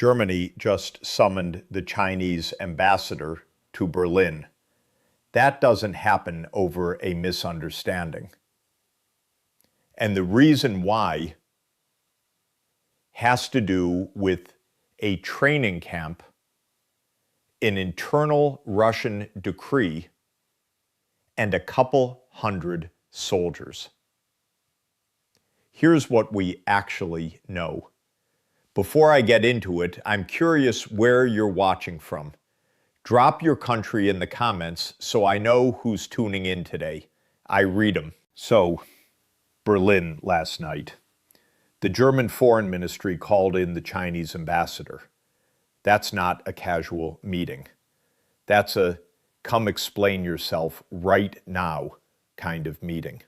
Germany just summoned the Chinese ambassador to Berlin. That doesn't happen over a misunderstanding. And the reason why has to do with a training camp, an internal Russian decree, and a couple hundred soldiers. Here's what we actually know. Before I get into it, I'm curious where you're watching from. Drop your country in the comments so I know who's tuning in today. I read them. So, Berlin last night. The German Foreign Ministry called in the Chinese ambassador. That's not a casual meeting. That's a come explain yourself right now kind of meeting.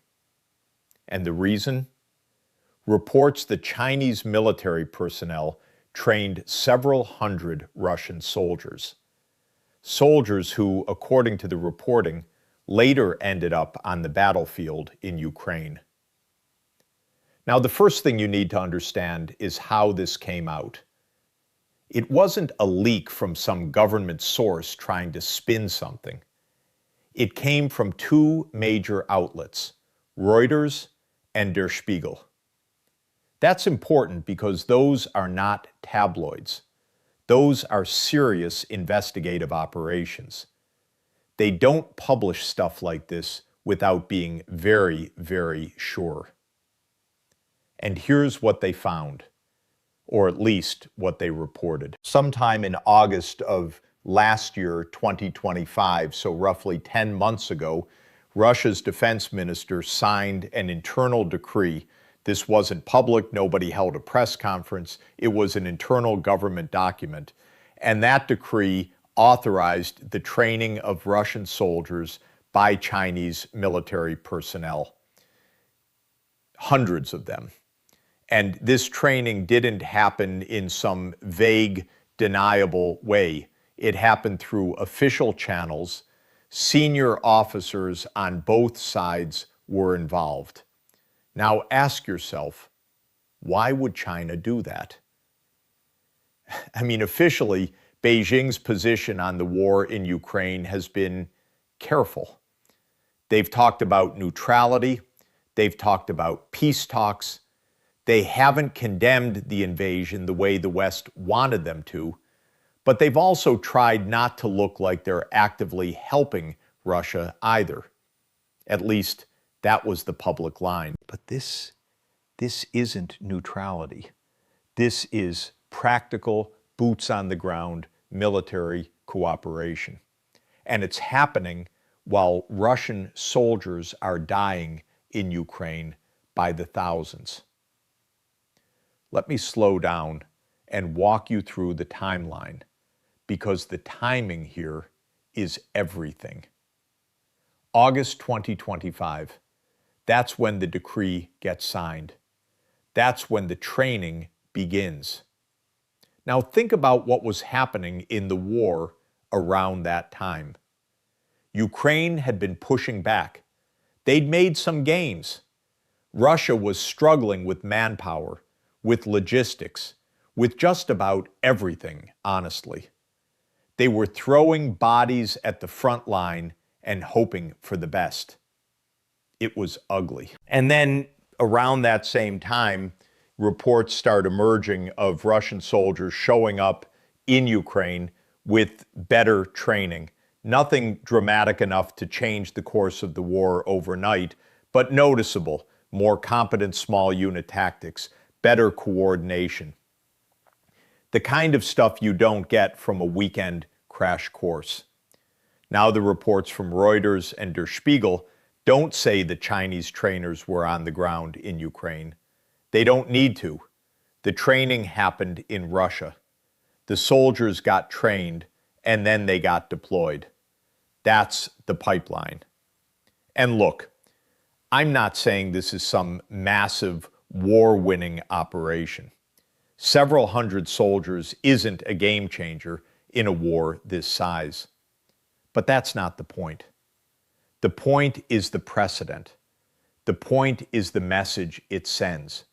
And the reason? Reports the Chinese military personnel trained several hundred Russian soldiers. Soldiers who, according to the reporting, later ended up on the battlefield in Ukraine. Now, the first thing you need to understand is how this came out. It wasn't a leak from some government source trying to spin something. It came from two major outlets, Reuters and Der Spiegel. That's important because those are not tabloids. Those are serious investigative operations. They don't publish stuff like this without being very, very sure. And here's what they found, or at least what they reported. Sometime in August of last year, 2025, so roughly 10 months ago, Russia's defense minister signed an internal decree. This wasn't public, nobody held a press conference, it was an internal government document. And that decree authorized the training of Russian soldiers by Chinese military personnel. Hundreds of them. And this training didn't happen in some vague, deniable way. It happened through official channels. Senior officers on both sides were involved. Now ask yourself, why would China do that? I mean, officially, Beijing's position on the war in Ukraine has been careful. They've talked about neutrality. They've talked about peace talks. They haven't condemned the invasion the way the West wanted them to, but they've also tried not to look like they're actively helping Russia either. At least that was the public line. But this isn't neutrality. This is practical, boots on the ground, military cooperation. And it's happening while Russian soldiers are dying in Ukraine by the thousands. Let me slow down and walk you through the timeline, because the timing here is everything. August 2025. That's when the decree gets signed. That's when the training begins. Now think about what was happening in the war around that time. Ukraine had been pushing back. They'd made some gains. Russia was struggling with manpower, with logistics, with just about everything, honestly. They were throwing bodies at the front line and hoping for the best. It was ugly. And then around that same time, reports start emerging of Russian soldiers showing up in Ukraine with better training. Nothing dramatic enough to change the course of the war overnight, but noticeable. More competent small unit tactics, better coordination. The kind of stuff you don't get from a weekend crash course. Now the reports from Reuters and Der Spiegel don't say the Chinese trainers were on the ground in Ukraine. They don't need to. The training happened in Russia. The soldiers got trained and then they got deployed. That's the pipeline. And look, I'm not saying this is some massive war-winning operation. Several hundred soldiers isn't a game changer in a war this size. But that's not the point. The point is the precedent. The point is the message it sends.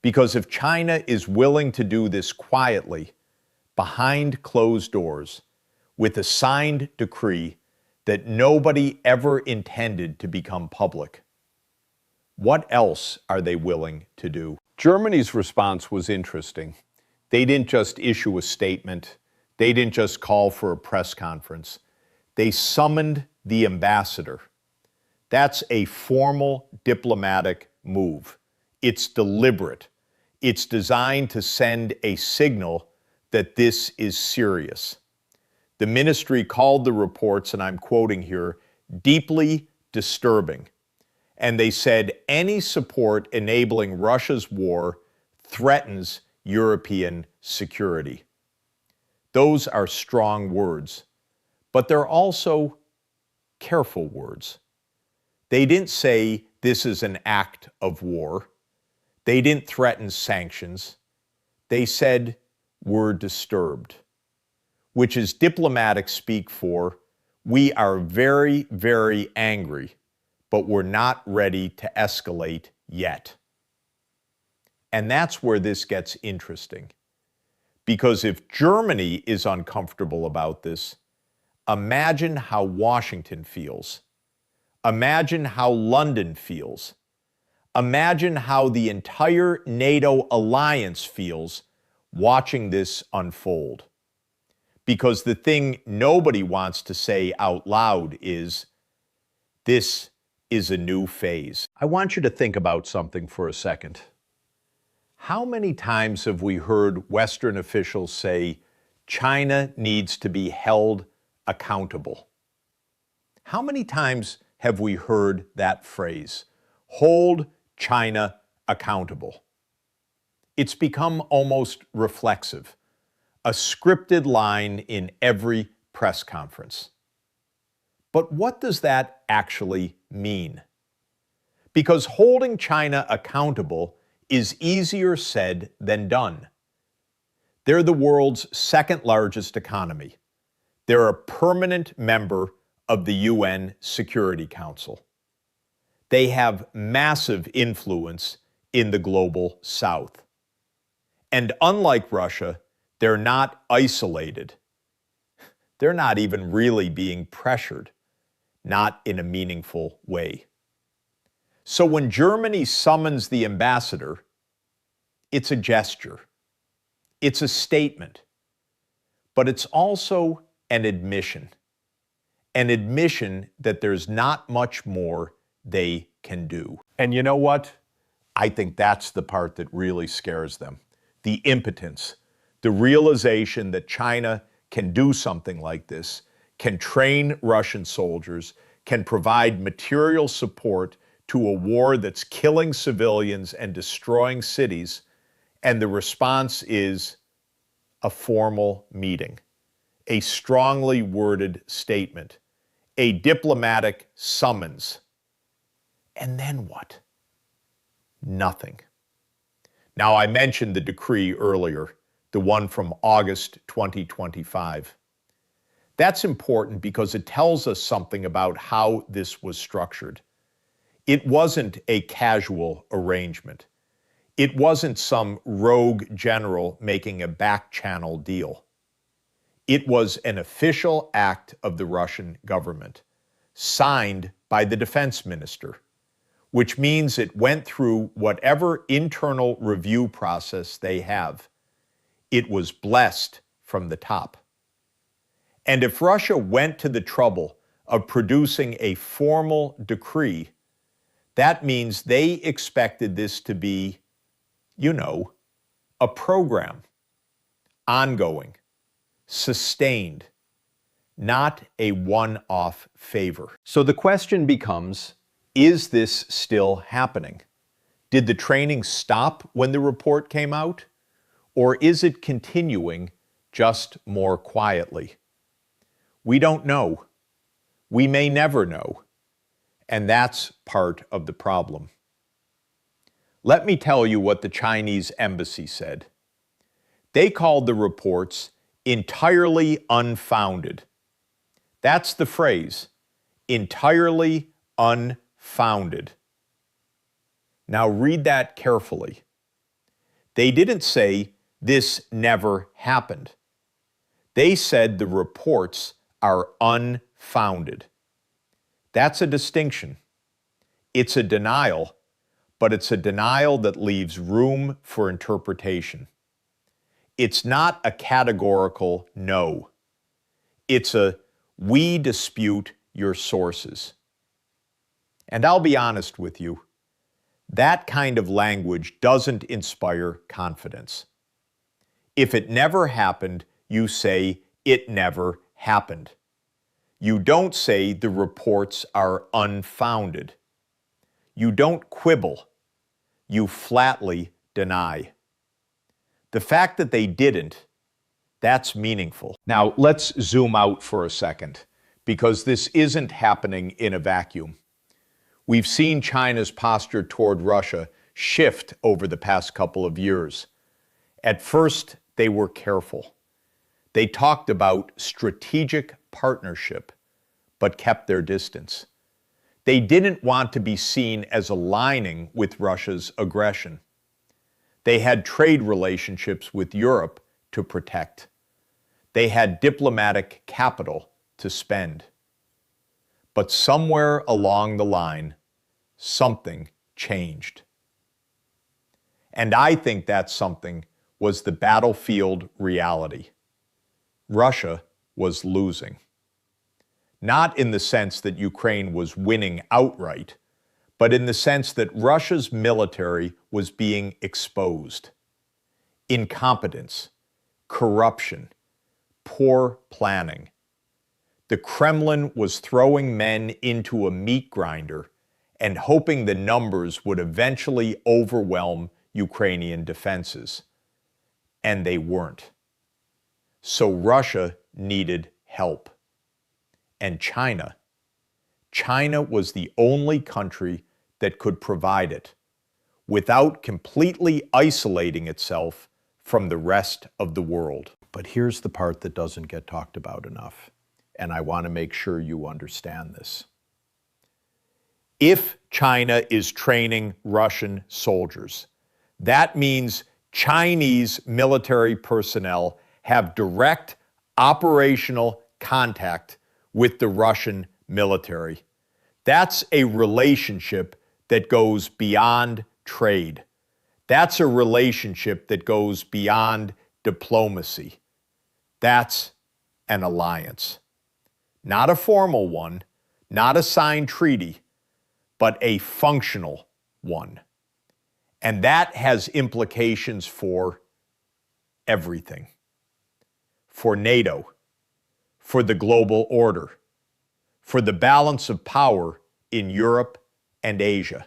Because if China is willing to do this quietly, behind closed doors with a signed decree that nobody ever intended to become public. What else are they willing to do? Germany's response was interesting. They didn't just issue a statement. They didn't just call for a press conference. They summoned the ambassador. That's a formal diplomatic move. It's deliberate. It's designed to send a signal that this is serious. The ministry called the reports, and I'm quoting here, deeply disturbing. And they said any support enabling Russia's war threatens European security. Those are strong words, but they're also careful words. They didn't say this is an act of war. They didn't threaten sanctions. They said we're disturbed, which is diplomatic speak for we are very, very angry, but we're not ready to escalate yet. And that's where this gets interesting. Because if Germany is uncomfortable about this, imagine how Washington feels. Imagine how London feels. Imagine how the entire NATO alliance feels watching this unfold. Because the thing nobody wants to say out loud is, this is a new phase. I want you to think about something for a second. How many times have we heard Western officials say, China needs to be held accountable? How many times have we heard that phrase, hold China accountable? It's become almost reflexive, a scripted line in every press conference. But what does that actually mean? Because holding China accountable is easier said than done. They're the world's second largest economy. They're a permanent member of the UN Security Council. They have massive influence in the global South. And unlike Russia, they're not isolated. They're not even really being pressured, not in a meaningful way. So when Germany summons the ambassador, it's a gesture. It's a statement. But it's also an admission that there's not much more they can do. And you know what? I think that's the part that really scares them. The impotence, the realization that China can do something like this, can train Russian soldiers, can provide material support to a war that's killing civilians and destroying cities, and the response is a formal meeting, a strongly worded statement, a diplomatic summons. And then what? Nothing. Now, I mentioned the decree earlier, the one from August 2025. That's important because it tells us something about how this was structured. It wasn't a casual arrangement. It wasn't some rogue general making a back-channel deal. It was an official act of the Russian government, signed by the defense minister, which means it went through whatever internal review process they have. It was blessed from the top. And if Russia went to the trouble of producing a formal decree, that means they expected this to be, a program, ongoing, sustained, not a one-off favor. So the question becomes, is this still happening? Did the training stop when the report came out? Or is it continuing just more quietly? We don't know. We may never know. And that's part of the problem. Let me tell you what the Chinese embassy said. They called the reports entirely unfounded. That's the phrase, entirely unfounded. Now read that carefully. They didn't say this never happened. They said the reports are unfounded. That's a distinction. It's a denial, but it's a denial that leaves room for interpretation. It's not a categorical no. It's a we dispute your sources. And I'll be honest with you, that kind of language doesn't inspire confidence. If it never happened, you say it never happened. You don't say the reports are unfounded. You don't quibble. You flatly deny. The fact that they didn't, that's meaningful. Now, let's zoom out for a second, because this isn't happening in a vacuum. We've seen China's posture toward Russia shift over the past couple of years. At first, they were careful. They talked about strategic partnership, but kept their distance. They didn't want to be seen as aligning with Russia's aggression. They had trade relationships with Europe to protect. They had diplomatic capital to spend. But somewhere along the line, something changed. And I think that something was the battlefield reality. Russia was losing. Not in the sense that Ukraine was winning outright, but in the sense that Russia's military was being exposed. Incompetence, corruption, poor planning. The Kremlin was throwing men into a meat grinder and hoping the numbers would eventually overwhelm Ukrainian defenses. And they weren't. So Russia needed help. And China was the only country that could provide it without completely isolating itself from the rest of the world. But here's the part that doesn't get talked about enough, and I want to make sure you understand this. If China is training Russian soldiers, that means Chinese military personnel have direct operational contact with the Russian military. That's a relationship that goes beyond trade. That's a relationship that goes beyond diplomacy. That's an alliance. Not a formal one, not a signed treaty, but a functional one. And that has implications for everything. For NATO, for the global order, for the balance of power in Europe and Asia.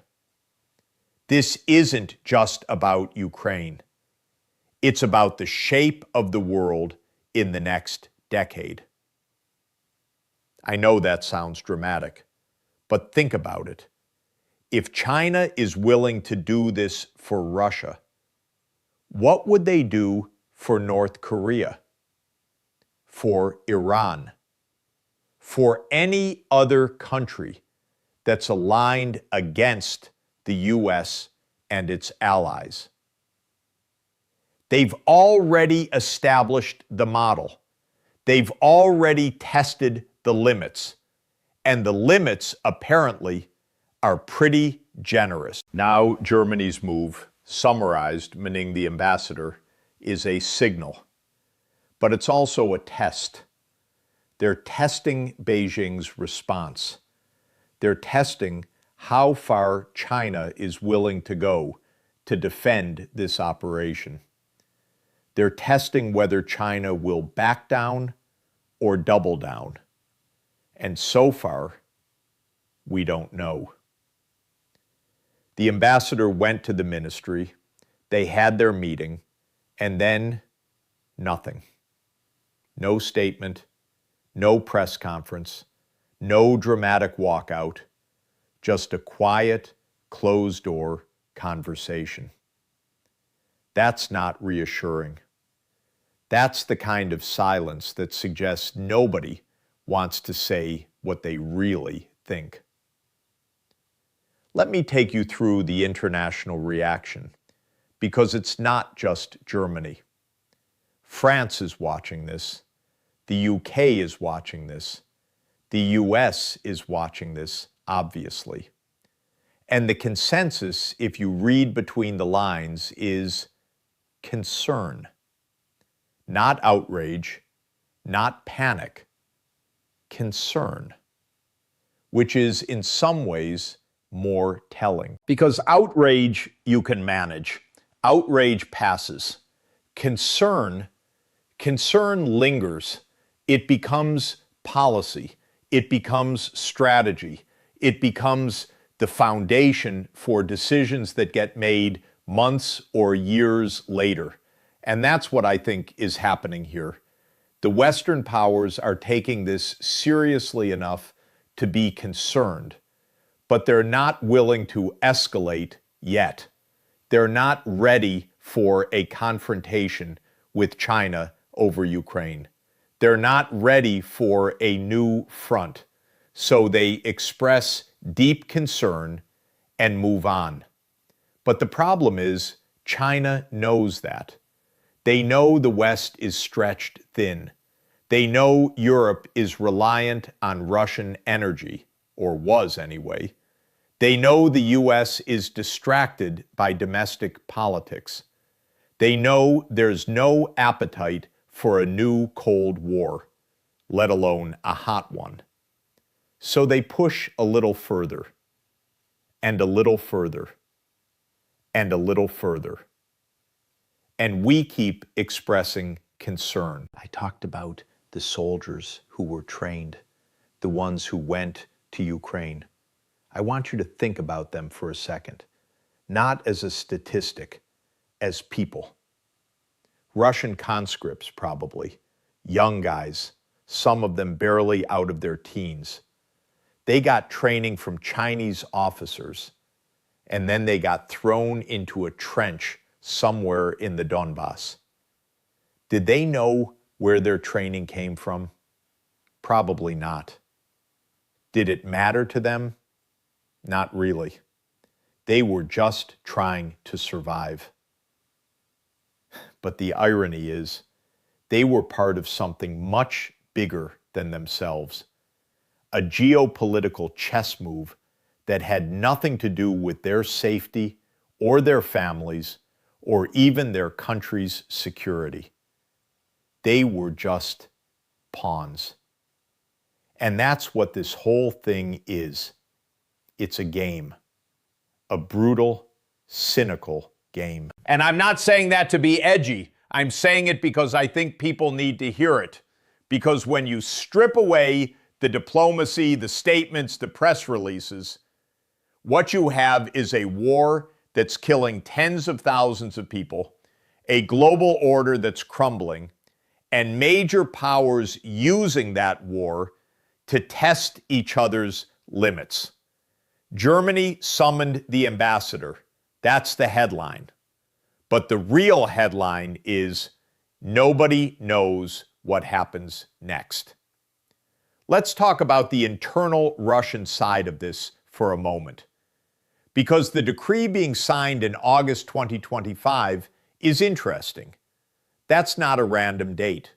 This isn't just about Ukraine. It's about the shape of the world in the next decade. I know that sounds dramatic, but think about it. If China is willing to do this for Russia, what would they do for North Korea, for Iran, for any other country that's aligned against the U.S. and its allies? They've already established the model. They've already tested the limits, and the limits apparently are pretty generous. Now Germany's move, summarized, meaning the ambassador, is a signal, but it's also a test. They're testing Beijing's response. They're testing how far China is willing to go to defend this operation. They're testing whether China will back down or double down. And so far, we don't know. The ambassador went to the ministry, they had their meeting, and then nothing. No statement, no press conference, no dramatic walkout, just a quiet, closed-door conversation. That's not reassuring. That's the kind of silence that suggests nobody wants to say what they really think. Let me take you through the international reaction, because it's not just Germany. France is watching this. The UK is watching this. The US is watching this, obviously. And the consensus, if you read between the lines, is concern. Not outrage, not panic, concern, which is in some ways more telling. Because outrage you can manage. Outrage passes. Concern lingers. It becomes policy. It becomes strategy. It becomes the foundation for decisions that get made months or years later. And that's what I think is happening here. The Western powers are taking this seriously enough to be concerned, but they're not willing to escalate yet. They're not ready for a confrontation with China over Ukraine. They're not ready for a new front. So they express deep concern and move on. But the problem is, China knows that. They know the West is stretched thin. They know Europe is reliant on Russian energy, or was anyway. They know the US is distracted by domestic politics. They know there's no appetite for a new Cold War, let alone a hot one. So they push a little further, and a little further, and a little further. And we keep expressing concern. I talked about the soldiers who were trained, the ones who went to Ukraine. I want you to think about them for a second, not as a statistic, as people. Russian conscripts, probably, young guys, some of them barely out of their teens. They got training from Chinese officers, and then they got thrown into a trench somewhere in the Donbass. Did they know where their training came from? Probably not. Did it matter to them? Not really. They were just trying to survive. But the irony is, they were part of something much bigger than themselves. A geopolitical chess move that had nothing to do with their safety or their families or even their country's security. They were just pawns. And that's what this whole thing is. It's a game. A brutal, cynical game. And I'm not saying that to be edgy. I'm saying it because I think people need to hear it. Because when you strip away the diplomacy, the statements, the press releases, what you have is a war that's killing tens of thousands of people, a global order that's crumbling, and major powers using that war to test each other's limits. Germany summoned the ambassador. That's the headline. But the real headline is nobody knows what happens next. Let's talk about the internal Russian side of this for a moment. Because the decree being signed in August 2025 is interesting. That's not a random date.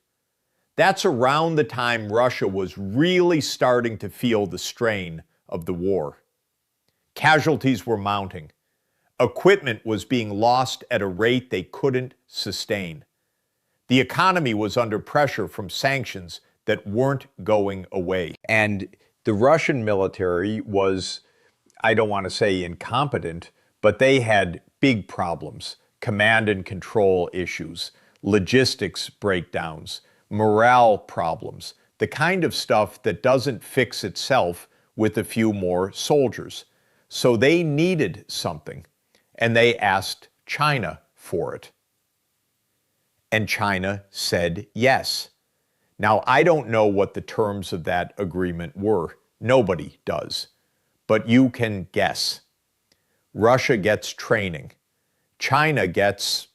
That's around the time Russia was really starting to feel the strain of the war. Casualties were mounting. Equipment was being lost at a rate they couldn't sustain. The economy was under pressure from sanctions that weren't going away. And the Russian military was, I don't want to say incompetent, but they had big problems, command and control issues, logistics breakdowns, morale problems, the kind of stuff that doesn't fix itself with a few more soldiers. So they needed something, and they asked China for it. And China said yes. Now, I don't know what the terms of that agreement were. Nobody does. But you can guess. Russia gets training. China gets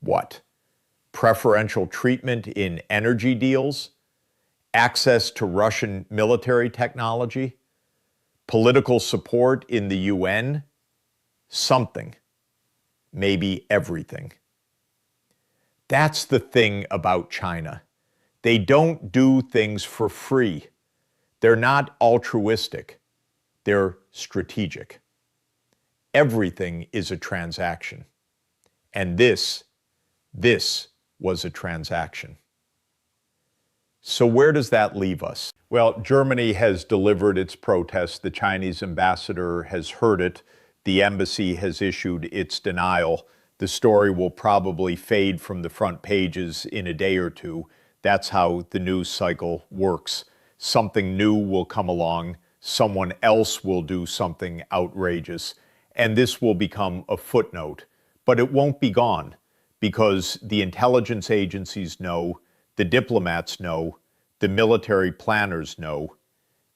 what? Preferential treatment in energy deals, access to Russian military technology, political support in the UN, something, maybe everything. That's the thing about China. They don't do things for free. They're not altruistic. They're strategic. Everything is a transaction. And this was a transaction. So where does that leave us? Well, Germany has delivered its protest. The Chinese ambassador has heard it. The embassy has issued its denial. The story will probably fade from the front pages in a day or two. That's how the news cycle works. Something new will come along. Someone else will do something outrageous. And this will become a footnote. But it won't be gone because the intelligence agencies know, the diplomats know, the military planners know.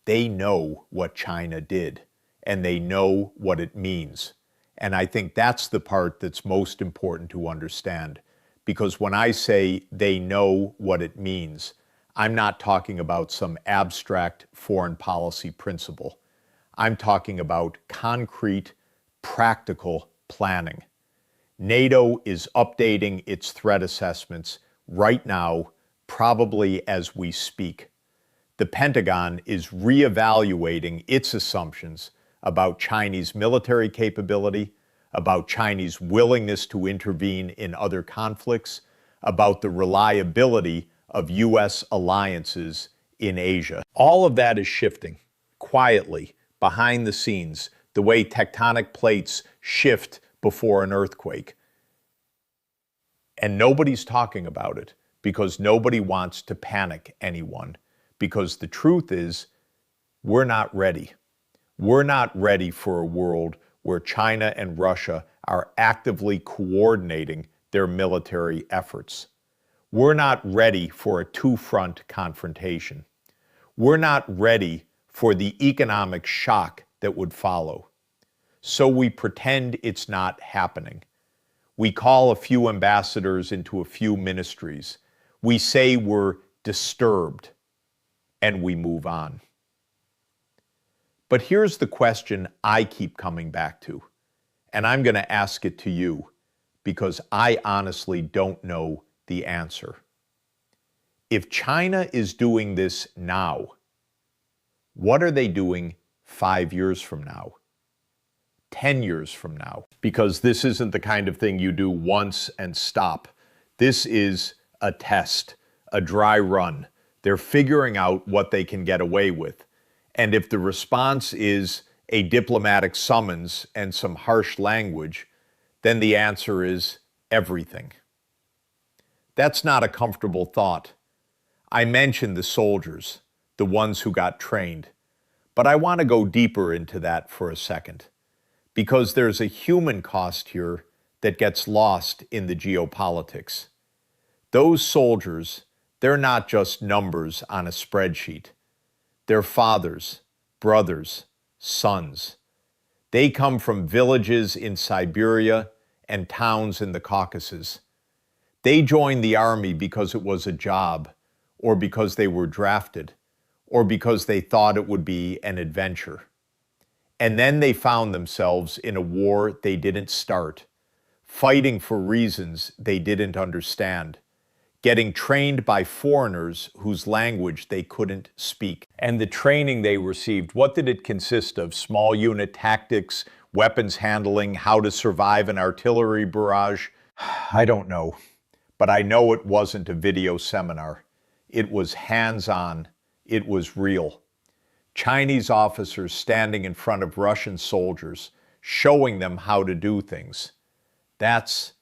They know what China did, and they know what it means. And I think that's the part that's most important to understand. Because when I say they know what it means, I'm not talking about some abstract foreign policy principle. I'm talking about concrete, practical planning. NATO is updating its threat assessments right now, probably as we speak. The Pentagon is reevaluating its assumptions about Chinese military capability, about Chinese willingness to intervene in other conflicts, about the reliability of U.S. alliances in Asia. All of that is shifting quietly, behind the scenes, the way tectonic plates shift before an earthquake. And nobody's talking about it because nobody wants to panic anyone. Because the truth is, we're not ready. We're not ready for a world where China and Russia are actively coordinating their military efforts. We're not ready for a two-front confrontation. We're not ready for the economic shock that would follow. So we pretend it's not happening. We call a few ambassadors into a few ministries. We say we're disturbed, and we move on. But here's the question I keep coming back to, and I'm going to ask it to you because I honestly don't know the answer. If China is doing this now, what are they doing 5 years from now? 10 years from now? Because this isn't the kind of thing you do once and stop. This is a test, a dry run. They're figuring out what they can get away with. And if the response is a diplomatic summons and some harsh language, then the answer is everything. That's not a comfortable thought. I mentioned the soldiers, the ones who got trained. But I want to go deeper into that for a second, because there's a human cost here that gets lost in the geopolitics. Those soldiers, they're not just numbers on a spreadsheet. They're fathers, brothers, sons. They come from villages in Siberia and towns in the Caucasus. They joined the army because it was a job, or because they were drafted, or because they thought it would be an adventure. And then they found themselves in a war they didn't start, fighting for reasons they didn't understand, getting trained by foreigners whose language they couldn't speak. And the training they received, what did it consist of? Small unit tactics, weapons handling, how to survive an artillery barrage? I don't know, but I know it wasn't a video seminar. It was hands-on. It was real. Chinese officers standing in front of Russian soldiers, showing them how to do things. That's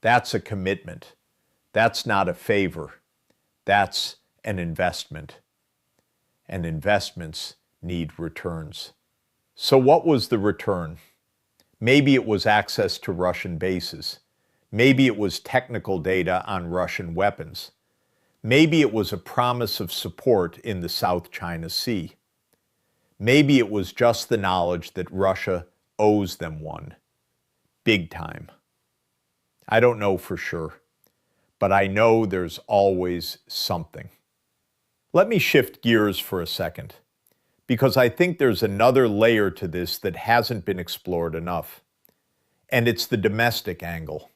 a commitment. That's not a favor. That's an investment. And investments need returns. So what was the return? Maybe it was access to Russian bases. Maybe it was technical data on Russian weapons. Maybe it was a promise of support in the South China Sea. Maybe it was just the knowledge that Russia owes them one. Big time. I don't know for sure, but I know there's always something. Let me shift gears for a second, because I think there's another layer to this that hasn't been explored enough, and it's the domestic angle.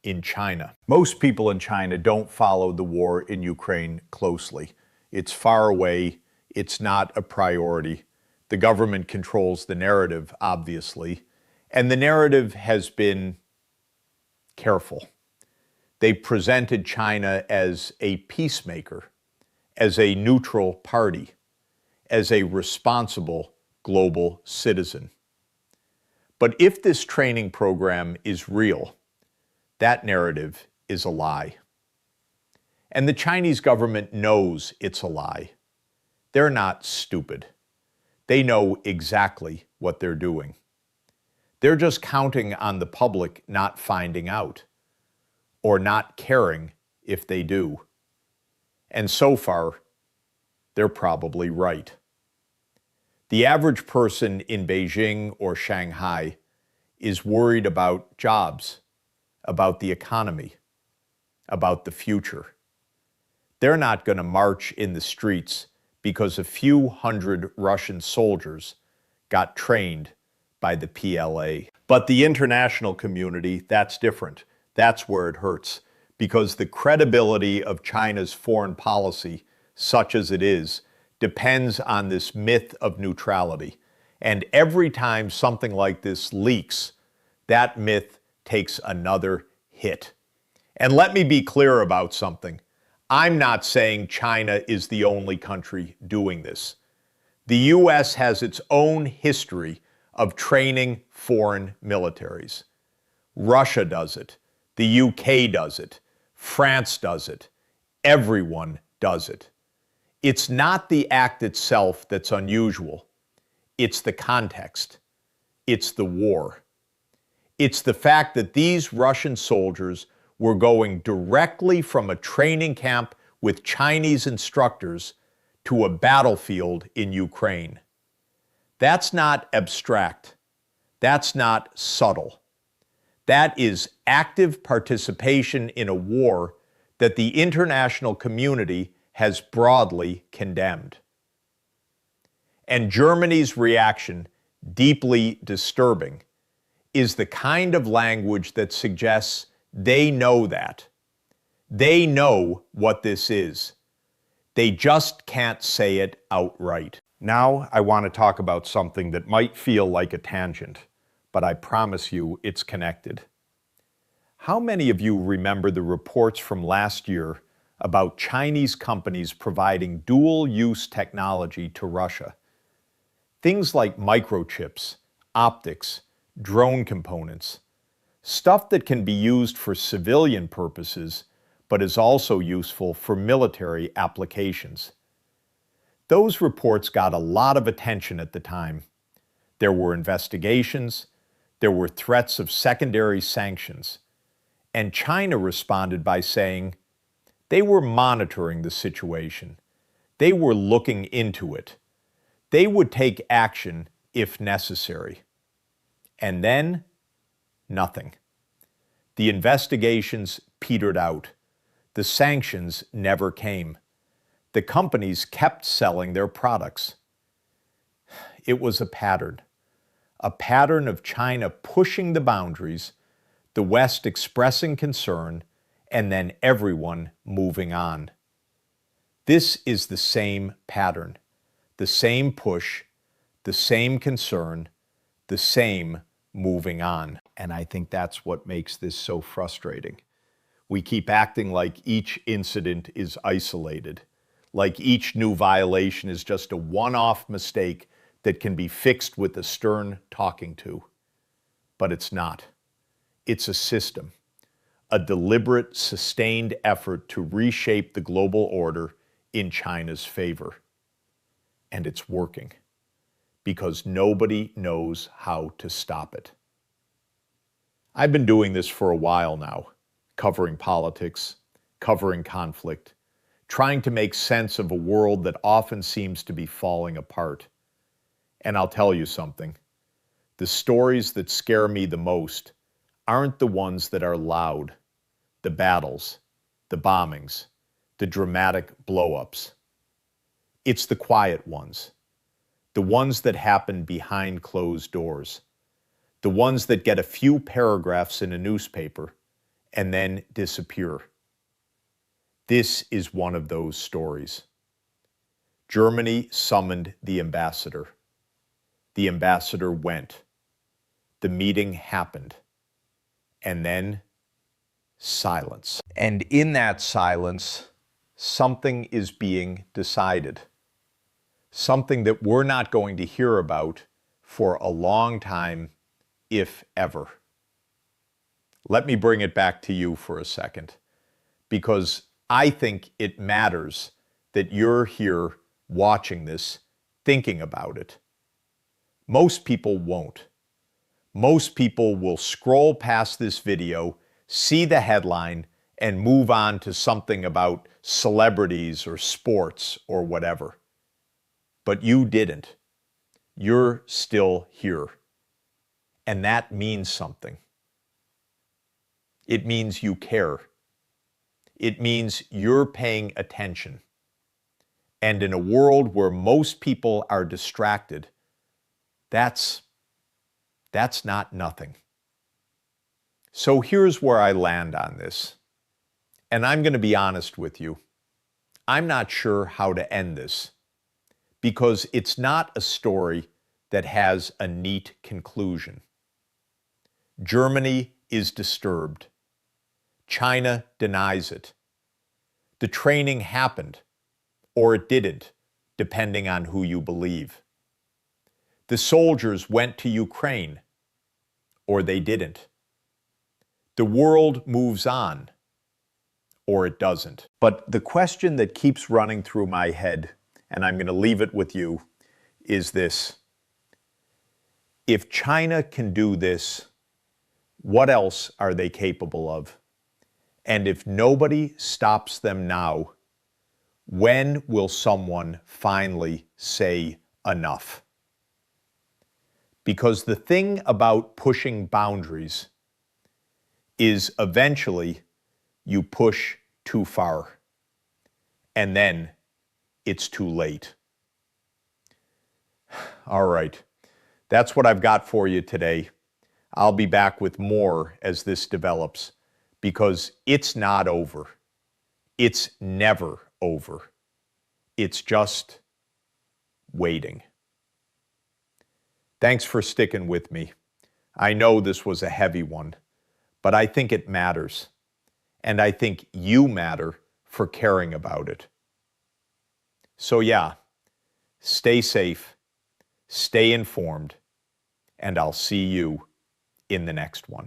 in China. Most people in China don't follow the war in Ukraine closely. It's far away. It's not a priority. The government controls the narrative, obviously, and the narrative has been careful. They presented China as a peacemaker, as a neutral party, as a responsible global citizen. But if this training program is real, that narrative is a lie. And the Chinese government knows it's a lie. They're not stupid. They know exactly what they're doing. They're just counting on the public not finding out, or not caring if they do. And so far, they're probably right. The average person in Beijing or Shanghai is worried about jobs, about the economy, about the future. They're not going to march in the streets because a few hundred Russian soldiers got trained by the PLA. But the international community, that's different. That's where it hurts, because the credibility of China's foreign policy, such as it is, depends on this myth of neutrality. And every time something like this leaks, that myth takes another hit. And let me be clear about something. I'm not saying China is the only country doing this. The U.S. has its own history of training foreign militaries. Russia does it. The UK does it. France does it. Everyone does it. It's not the act itself that's unusual. It's the context. It's the war. It's the fact that these Russian soldiers were going directly from a training camp with Chinese instructors to a battlefield in Ukraine. That's not abstract. That's not subtle. That is active participation in a war that the international community has broadly condemned. And Germany's reaction, deeply disturbing, is the kind of language that suggests they know that. They know what this is. They just can't say it outright. Now I want to talk about something that might feel like a tangent, but I promise you it's connected. How many of you remember the reports from last year about Chinese companies providing dual-use technology to Russia? Things like microchips, optics, drone components, stuff that can be used for civilian purposes, but is also useful for military applications. Those reports got a lot of attention at the time. There were investigations, there were threats of secondary sanctions, and China responded by saying they were monitoring the situation. They were looking into it. They would take action if necessary. And then, nothing. The investigations petered out. The sanctions never came. The companies kept selling their products. It was a pattern of China pushing the boundaries, the West expressing concern, and then everyone moving on. This is the same pattern, the same push, the same concern, the same moving on. And I think that's what makes this so frustrating. We keep acting like each incident is isolated, like each new violation is just a one-off mistake that can be fixed with a stern talking to. But it's not. It's a system, a deliberate, sustained effort to reshape the global order in China's favor. And it's working, because nobody knows how to stop it. I've been doing this for a while now, covering politics, covering conflict, trying to make sense of a world that often seems to be falling apart. And I'll tell you something. The stories that scare me the most aren't the ones that are loud, the battles, the bombings, the dramatic blow-ups. It's the quiet ones, the ones that happen behind closed doors, the ones that get a few paragraphs in a newspaper and then disappear. This is one of those stories. Germany summoned the ambassador. The ambassador went. The meeting happened. And then silence. And in that silence, something is being decided. Something that we're not going to hear about for a long time, if ever. Let me bring it back to you for a second, because I think it matters that you're here watching this, thinking about it. Most people won't. Most people will scroll past this video, see the headline, and move on to something about celebrities or sports or whatever. But you didn't. You're still here. And that means something. It means you care. It means you're paying attention. And in a world where most people are distracted, that's not nothing. So here's where I land on this. And I'm going to be honest with you. I'm not sure how to end this, because it's not a story that has a neat conclusion. Germany is disturbed. China denies it. The training happened, or it didn't, depending on who you believe. The soldiers went to Ukraine, or they didn't. The world moves on, or it doesn't. But the question that keeps running through my head, and I'm going to leave it with you, is this. If China can do this, what else are they capable of? And if nobody stops them now, when will someone finally say enough? Because the thing about pushing boundaries is eventually you push too far, and then it's too late. All right, that's what I've got for you today. I'll be back with more as this develops, because it's not over. It's never over. It's just waiting. Thanks for sticking with me. I know this was a heavy one, but I think it matters. And I think you matter for caring about it. So yeah, stay safe, stay informed, and I'll see you in the next one.